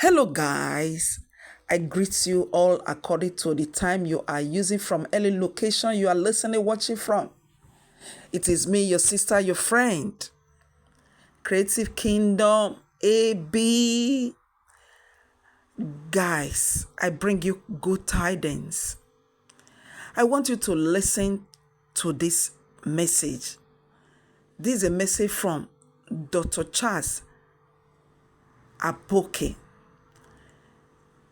Hello, guys. I greet you all according to the time you are using from any location you are listening, watching from. It is me, your sister, your friend, Creative Kingdom AB. Guys, I bring you good tidings. I want you to listen to this message. This is a message from Dr. Charles Apoki.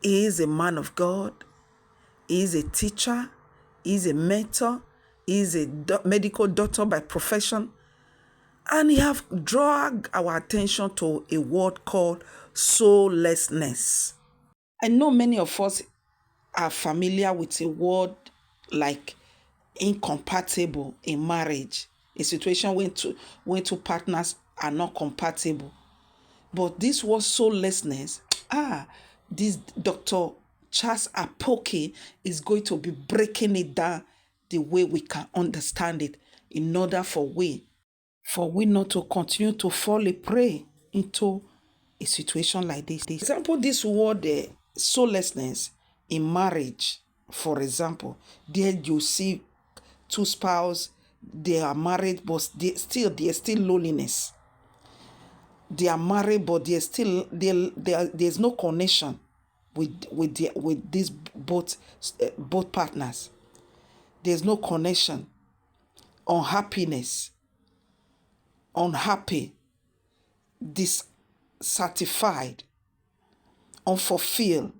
He is a man of God. He is a teacher. He is a mentor. He is a medical doctor by profession. And he have dragged our attention to a word called soullessness. I know many of us are familiar with a word like incompatible in marriage, a situation when two partners are not compatible. But this word soullessness, this Dr. Charles Apoki is going to be breaking it down the way we can understand it in order for we not to continue to fall a prey into a situation like this. For example, this word soullessness in marriage, for example, there you see two spouses, they are married, but there's still loneliness. They are married, but there's no connection with these both partners. There's no connection. Unhappiness, unhappy, dissatisfied, unfulfilled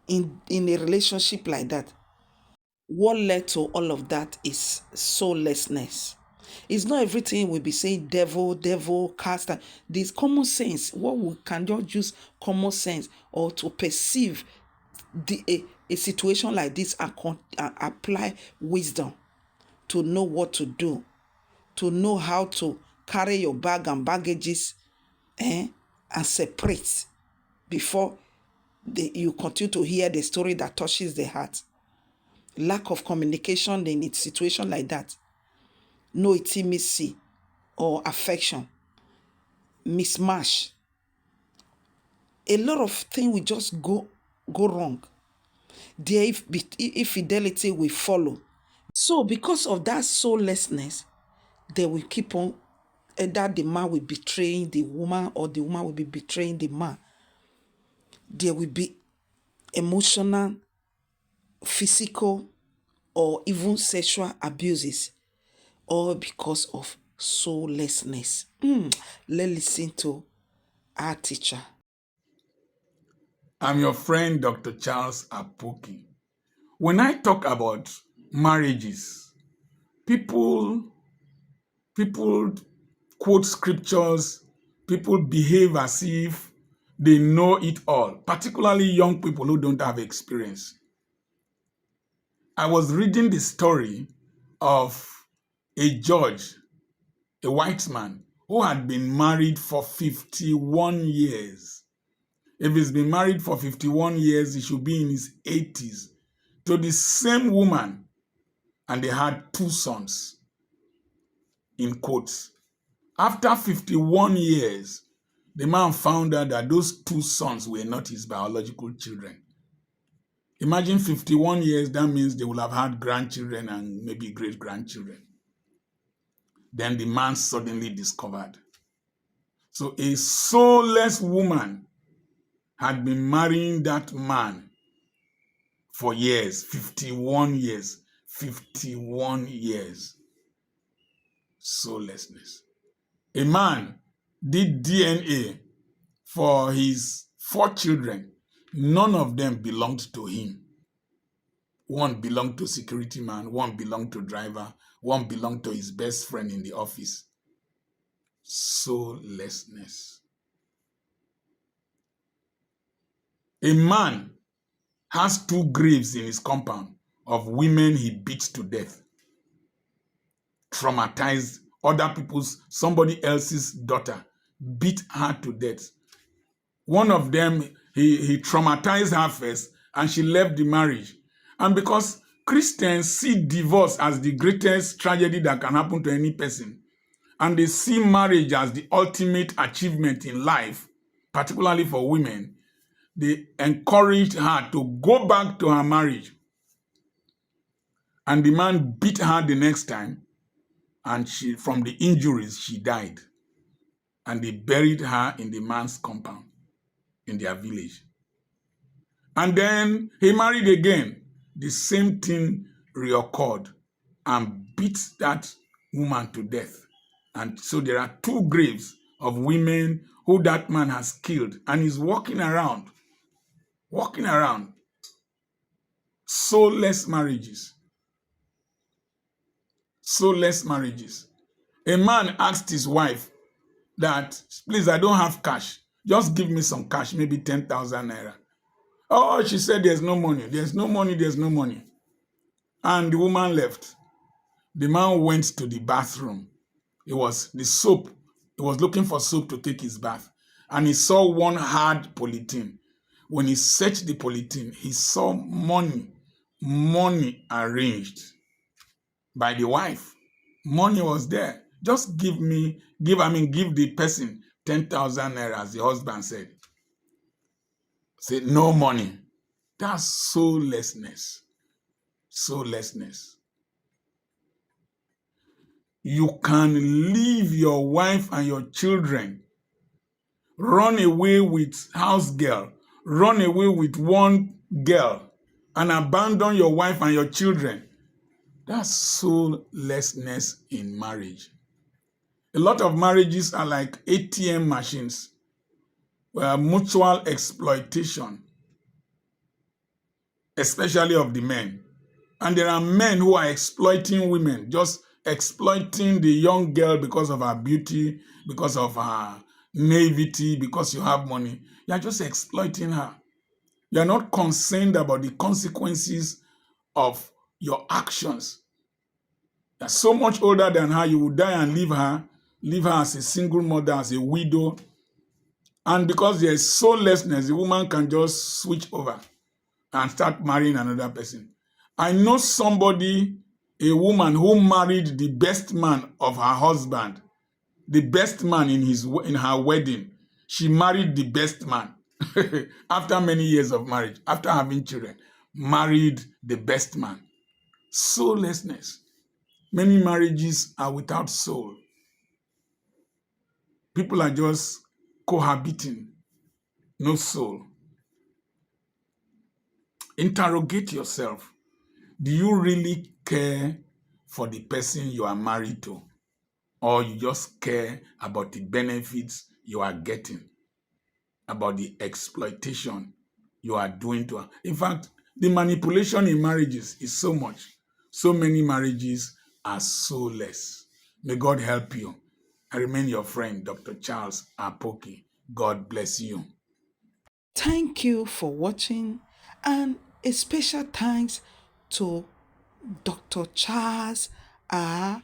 in a relationship like that. What led to all of that is soullessness. It's not everything we'll be saying devil, cast. There's common sense. What we can just use common sense or to perceive a situation like this and apply wisdom to know what to do, to know how to carry your bag and baggages and separate before you continue to hear the story that touches the heart. Lack of communication in a situation like that. No intimacy or affection. Mismatch. A lot of things will just go wrong. Their infidelity will follow. So because of that soullessness, they will keep on, either the man will betray the woman or the woman will be betraying the man. There will be emotional, physical, or even sexual abuses, all because of soullessness. Let's listen to our teacher. I'm your friend, Dr. Charles Apoki. When I talk about marriages, people quote scriptures, people behave as if they know it all, particularly young people who don't have experience. I was reading the story of a judge, a white man, who had been married for 51 years. If he's been married for 51 years, he should be in his 80s to the same woman, and they had 2 sons, in quotes. After 51 years, the man found out that those 2 sons were not his biological children. Imagine 51 years, that means they will have had grandchildren and maybe great-grandchildren. Then the man suddenly discovered. So a soulless woman had been marrying that man for years, 51 years, 51 years. Soullessness. A man did DNA for his 4 children. None of them belonged to him. One belonged to security man, one belonged to driver, one belonged to his best friend in the office. Soullessness. A man has 2 graves in his compound of women he beat to death. Traumatized somebody else's daughter, beat her to death. One of them, he traumatized her first and she left the marriage. And because Christians see divorce as the greatest tragedy that can happen to any person, and they see marriage as the ultimate achievement in life, particularly for women, they encouraged her to go back to her marriage. And the man beat her the next time, and from the injuries, she died. And they buried her in the man's compound in their village. And then he married again. The same thing reoccurred and beat that woman to death. And so there are two graves of women who that man has killed and is walking around. Soulless marriages. Soulless marriages. A man asked his wife that, please, I don't have cash. Just give me some cash, maybe 10,000 naira. Oh, she said, there's no money. There's no money. There's no money. And the woman left. The man went to the bathroom. It was the soap. He was looking for soap to take his bath. And he saw one hard polythene. When he searched the polythene, he saw money arranged by the wife. Money was there. Just give the person 10,000 naira, as the husband said. Say, no money. That's soullessness. Soullessness. You can leave your wife and your children, run away with house girl, run away with one girl, and abandon your wife and your children. That's soullessness in marriage. A lot of marriages are like ATM machines, mutual exploitation, especially of the men. And there are men who are exploiting women, just exploiting the young girl because of her beauty, because of her naivety, because you have money. You are just exploiting her. You are not concerned about the consequences of your actions. You are so much older than her, you will die and leave her as a single mother, as a widow. And because there is soullessness, the woman can just switch over and start marrying another person. I know somebody, a woman who married the best man of her husband, the best man in her wedding. She married the best man after many years of marriage, after having children, married the best man. Soullessness. Many marriages are without soul. People are just cohabiting, no soul. Interrogate yourself. Do you really care for the person you are married to? Or you just care about the benefits you are getting, about the exploitation you are doing to her? In fact, the manipulation in marriages is so much. So many marriages are soulless. May God help you. I remain your friend, Dr. Charles Apoki. God bless you. Thank you for watching, and a special thanks to Dr. Charles Apoki.